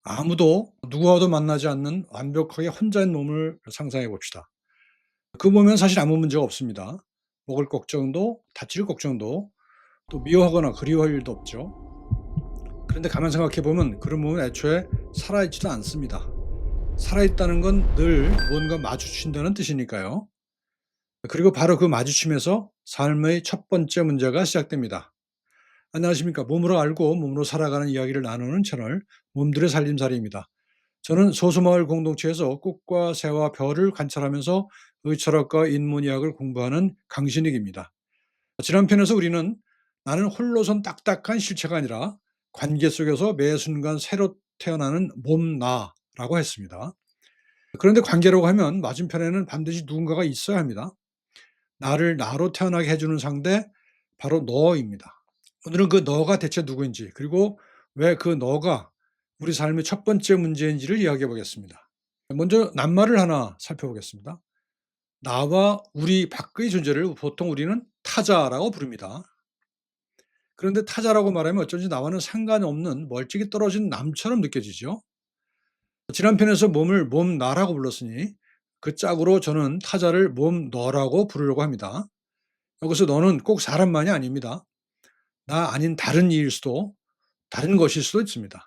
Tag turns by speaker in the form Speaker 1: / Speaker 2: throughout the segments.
Speaker 1: 아무도 누구와도 만나지 않는 완벽하게 혼자인 몸을 상상해 봅시다. 그 몸엔 사실 아무 문제가 없습니다. 먹을 걱정도 다칠 걱정도 또 미워하거나 그리워할 일도 없죠. 그런데 가만 생각해 보면 그런 몸은 애초에 살아있지도 않습니다. 살아있다는 건 늘 무언가 마주친다는 뜻이니까요. 그리고 바로 그 마주침에서 삶의 첫 번째 문제가 시작됩니다. 안녕하십니까. 몸으로 알고 몸으로 살아가는 이야기를 나누는 채널 몸들의 살림살이입니다. 저는 소수마을 공동체에서 꽃과 새와 별을 관찰하면서 의철학과 인문이학을 공부하는 강신익입니다. 지난 편에서 우리는 나는 홀로선 딱딱한 실체가 아니라 관계 속에서 매 순간 새로 태어나는 몸나라고 했습니다. 그런데 관계라고 하면 맞은편에는 반드시 누군가가 있어야 합니다. 나를 나로 태어나게 해주는 상대, 바로 너입니다. 오늘은 그 너가 대체 누구인지, 그리고 왜 그 너가 우리 삶의 첫 번째 문제인지를 이야기해 보겠습니다. 먼저 낱말을 하나 살펴보겠습니다. 나와 우리 밖의 존재를 보통 우리는 타자라고 부릅니다. 그런데 타자라고 말하면 어쩐지 나와는 상관이 없는 멀찍이 떨어진 남처럼 느껴지죠. 지난 편에서 몸을 몸 나라고 불렀으니 그 짝으로 저는 타자를 몸 너라고 부르려고 합니다. 여기서 너는 꼭 사람만이 아닙니다. 나 아닌 다른 이일 수도, 다른 것일 수도 있습니다.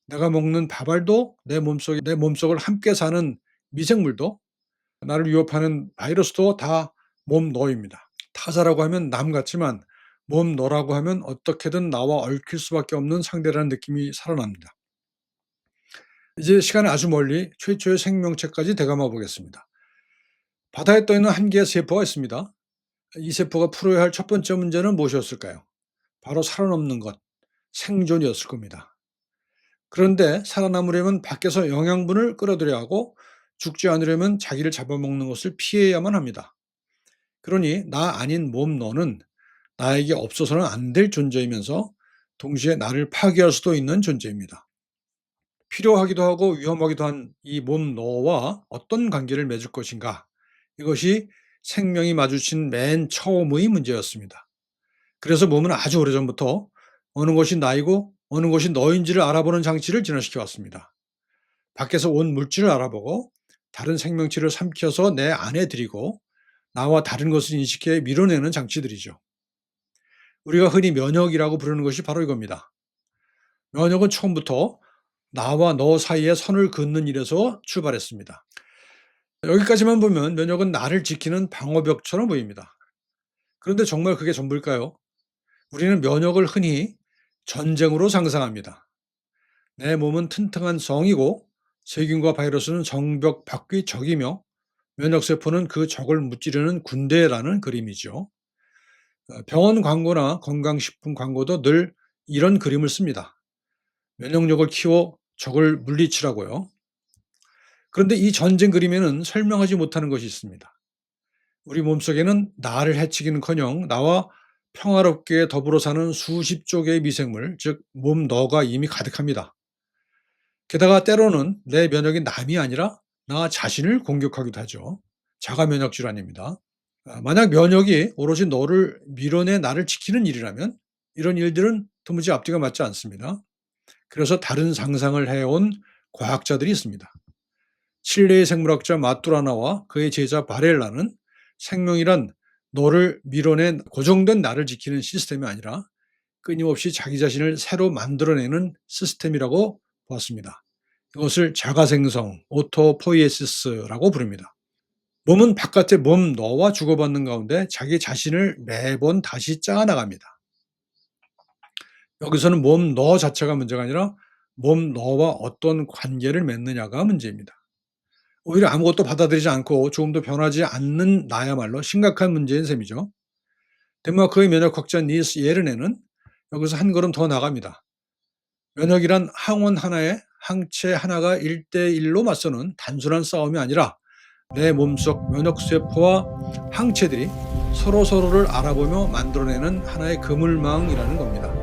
Speaker 1: 내가 먹는 밥알도 내 몸속을 함께 사는 미생물도, 나를 위협하는 바이러스도 다 몸 너입니다. 타자라고 하면 남 같지만 몸 너라고 하면 어떻게든 나와 얽힐 수밖에 없는 상대라는 느낌이 살아납니다. 이제 시간을 아주 멀리 최초의 생명체까지 되감아 보겠습니다. 바다에 떠 있는 한 개의 세포가 있습니다. 이 세포가 풀어야 할 첫 번째 문제는 무엇이었을까요? 바로 살아남는 것, 생존이었을 겁니다. 그런데 살아남으려면 밖에서 영양분을 끌어들여야 하고 죽지 않으려면 자기를 잡아먹는 것을 피해야만 합니다. 그러니 나 아닌 몸 너는 나에게 없어서는 안 될 존재이면서 동시에 나를 파괴할 수도 있는 존재입니다. 필요하기도 하고 위험하기도 한 이 몸 너와 어떤 관계를 맺을 것인가? 이것이 생명이 마주친 맨 처음의 문제였습니다. 그래서 몸은 아주 오래전부터 어느 것이 나이고 어느 것이 너인지를 알아보는 장치를 진화시켜 왔습니다. 밖에서 온 물질을 알아보고 다른 생명체를 삼켜서 내 안에 들이고 나와 다른 것을 인식해 밀어내는 장치들이죠. 우리가 흔히 면역이라고 부르는 것이 바로 이겁니다. 면역은 처음부터 나와 너 사이에 선을 긋는 일에서 출발했습니다. 여기까지만 보면 면역은 나를 지키는 방어벽처럼 보입니다. 그런데 정말 그게 전부일까요? 우리는 면역을 흔히 전쟁으로 상상합니다. 내 몸은 튼튼한 성이고 세균과 바이러스는 정벽 밖의 적이며 면역세포는 그 적을 무찌르는 군대라는 그림이죠. 병원 광고나 건강식품 광고도 늘 이런 그림을 씁니다. 면역력을 키워 적을 물리치라고요. 그런데 이 전쟁 그림에는 설명하지 못하는 것이 있습니다. 우리 몸속에는 나를 해치기는커녕 나와 평화롭게 더불어 사는 수십조 개의 미생물, 즉 몸 너가 이미 가득합니다. 게다가 때로는 내 면역이 남이 아니라 나 자신을 공격하기도 하죠. 자가 면역 질환입니다. 만약 면역이 오로지 너를 밀어내 나를 지키는 일이라면 이런 일들은 도무지 앞뒤가 맞지 않습니다. 그래서 다른 상상을 해온 과학자들이 있습니다. 칠레의 생물학자 마뚜라나와 그의 제자 바렐라는 생명이란 너를 밀어낸 고정된 나를 지키는 시스템이 아니라 끊임없이 자기 자신을 새로 만들어내는 시스템이라고 보았습니다. 이것을 자가생성, 오토포이에시스라고 부릅니다. 몸은 바깥의 몸 너와 주고받는 가운데 자기 자신을 매번 다시 짜나갑니다. 여기서는 몸 너 자체가 문제가 아니라 몸 너와 어떤 관계를 맺느냐가 문제입니다. 오히려 아무것도 받아들이지 않고 조금도 변하지 않는 나야말로 심각한 문제인 셈이죠. 덴마크의 면역학자 니스 예르네는 여기서 한 걸음 더 나갑니다. 면역이란 항원 하나에 항체 하나가 1대1로 맞서는 단순한 싸움이 아니라 내 몸속 면역세포와 항체들이 서로서로를 알아보며 만들어내는 하나의 그물망이라는 겁니다.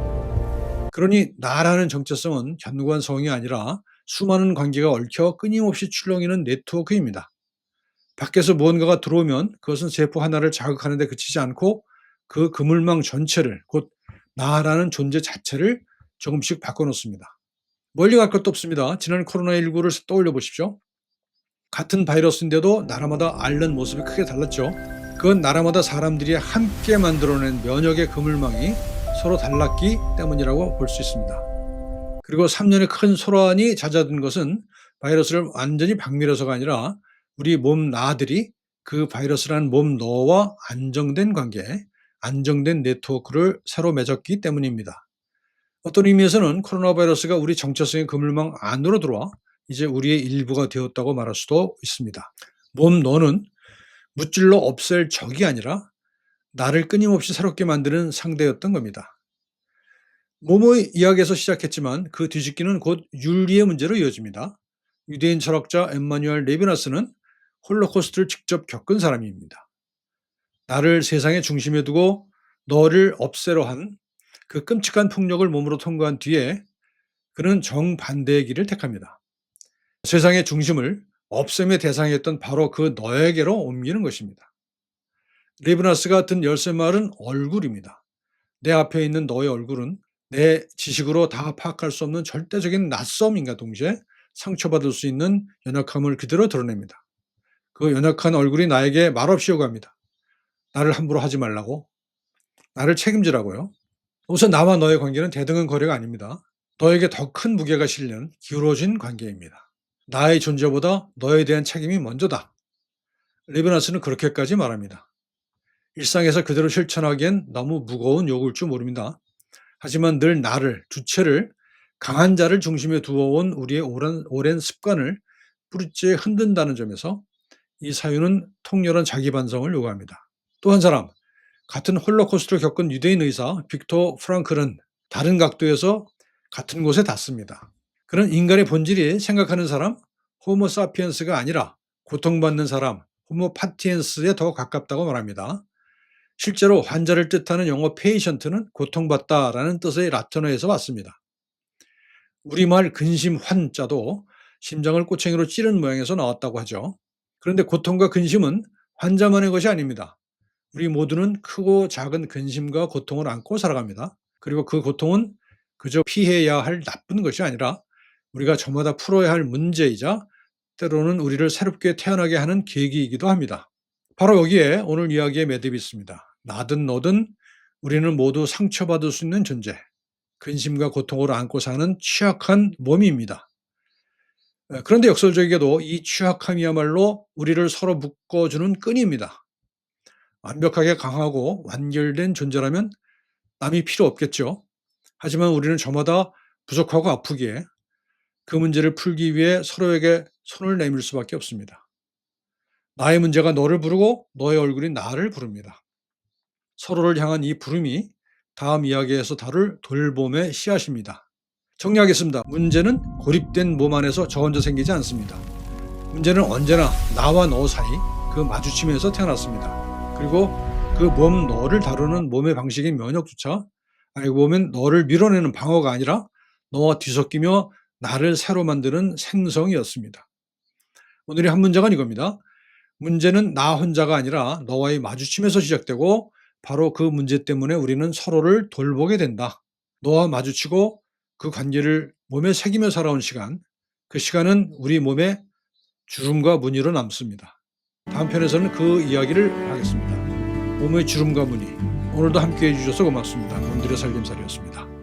Speaker 1: 그러니 나라는 정체성은 견고한 성이 아니라 수많은 관계가 얽혀 끊임없이 출렁이는 네트워크입니다. 밖에서 무언가가 들어오면 그것은 세포 하나를 자극하는 데 그치지 않고 그 그물망 전체를, 곧 나라는 존재 자체를 조금씩 바꿔놓습니다. 멀리 갈 것도 없습니다. 지난 코로나19를 떠올려 보십시오. 같은 바이러스인데도 나라마다 앓는 모습이 크게 달랐죠. 그건 나라마다 사람들이 함께 만들어낸 면역의 그물망이 서로 달랐기 때문이라고 볼 수 있습니다. 그리고 3년의 큰 소란이 잦아든 것은 바이러스를 완전히 박멸해서가 아니라 우리 몸 나들이 그 바이러스라는 몸 너와 안정된 관계, 안정된 네트워크를 새로 맺었기 때문입니다. 어떤 의미에서는 코로나 바이러스가 우리 정체성의 그물망 안으로 들어와 이제 우리의 일부가 되었다고 말할 수도 있습니다. 몸 너는 무찔러 없앨 적이 아니라 나를 끊임없이 새롭게 만드는 상대였던 겁니다. 몸의 이야기에서 시작했지만 그 뒤집기는 곧 윤리의 문제로 이어집니다. 유대인 철학자 엠마누엘 레비나스는 홀로코스트를 직접 겪은 사람입니다. 나를 세상의 중심에 두고 너를 없애려 한 그 끔찍한 폭력을 몸으로 통과한 뒤에 그는 정반대의 길을 택합니다. 세상의 중심을 없앰의 대상이었던 바로 그 너에게로 옮기는 것입니다. 레브나스가 든 열쇠말은 얼굴입니다. 내 앞에 있는 너의 얼굴은 내 지식으로 다 파악할 수 없는 절대적인 낯섦인과 동시에 상처받을 수 있는 연약함을 그대로 드러냅니다. 그 연약한 얼굴이 나에게 말없이 요구합니다. 나를 함부로 하지 말라고, 나를 책임지라고요. 우선 나와 너의 관계는 대등한 거래가 아닙니다. 너에게 더 큰 무게가 실린 기울어진 관계입니다. 나의 존재보다 너에 대한 책임이 먼저다. 레브나스는 그렇게까지 말합니다. 일상에서 그대로 실천하기엔 너무 무거운 요구일 줄 모릅니다. 하지만 늘 나를, 주체를, 강한 자를 중심에 두어온 우리의 오랜 습관을 뿌리째 흔든다는 점에서 이 사유는 통렬한 자기 반성을 요구합니다. 또 한 사람, 같은 홀로코스트를 겪은 유대인 의사 빅토 프랑클은 다른 각도에서 같은 곳에 닿습니다. 그는 인간의 본질이 생각하는 사람, 호모 사피엔스가 아니라 고통받는 사람, 호모 파티엔스에 더 가깝다고 말합니다. 실제로 환자를 뜻하는 영어 페이션트는 고통받다라는 뜻의 라틴어에서 왔습니다. 우리말 근심 환자도 심장을 꼬챙이로 찌른 모양에서 나왔다고 하죠. 그런데 고통과 근심은 환자만의 것이 아닙니다. 우리 모두는 크고 작은 근심과 고통을 안고 살아갑니다. 그리고 그 고통은 그저 피해야 할 나쁜 것이 아니라 우리가 저마다 풀어야 할 문제이자 때로는 우리를 새롭게 태어나게 하는 계기이기도 합니다. 바로 여기에 오늘 이야기의 매듭이 있습니다. 나든 너든 우리는 모두 상처받을 수 있는 존재, 근심과 고통을 안고 사는 취약한 몸입니다. 그런데 역설적이게도 이 취약함이야말로 우리를 서로 묶어주는 끈입니다. 완벽하게 강하고 완결된 존재라면 남이 필요 없겠죠. 하지만 우리는 저마다 부족하고 아프기에 그 문제를 풀기 위해 서로에게 손을 내밀 수밖에 없습니다. 나의 문제가 너를 부르고 너의 얼굴이 나를 부릅니다. 서로를 향한 이 부름이 다음 이야기에서 다룰 돌봄의 씨앗입니다. 정리하겠습니다. 문제는 고립된 몸 안에서 저 혼자 생기지 않습니다. 문제는 언제나 나와 너 사이 그 마주침에서 태어났습니다. 그리고 그 몸 너를 다루는 몸의 방식인 면역조차 알고 보면 너를 밀어내는 방어가 아니라 너와 뒤섞이며 나를 새로 만드는 생성이었습니다. 오늘의 한 문장은 이겁니다. 문제는 나 혼자가 아니라 너와의 마주침에서 시작되고 바로 그 문제 때문에 우리는 서로를 돌보게 된다. 너와 마주치고 그 관계를 몸에 새기며 살아온 시간, 그 시간은 우리 몸에 주름과 무늬로 남습니다. 다음 편에서는 그 이야기를 하겠습니다. 몸의 주름과 무늬. 오늘도 함께해 주셔서 고맙습니다. 곤드레 살림살이었습니다.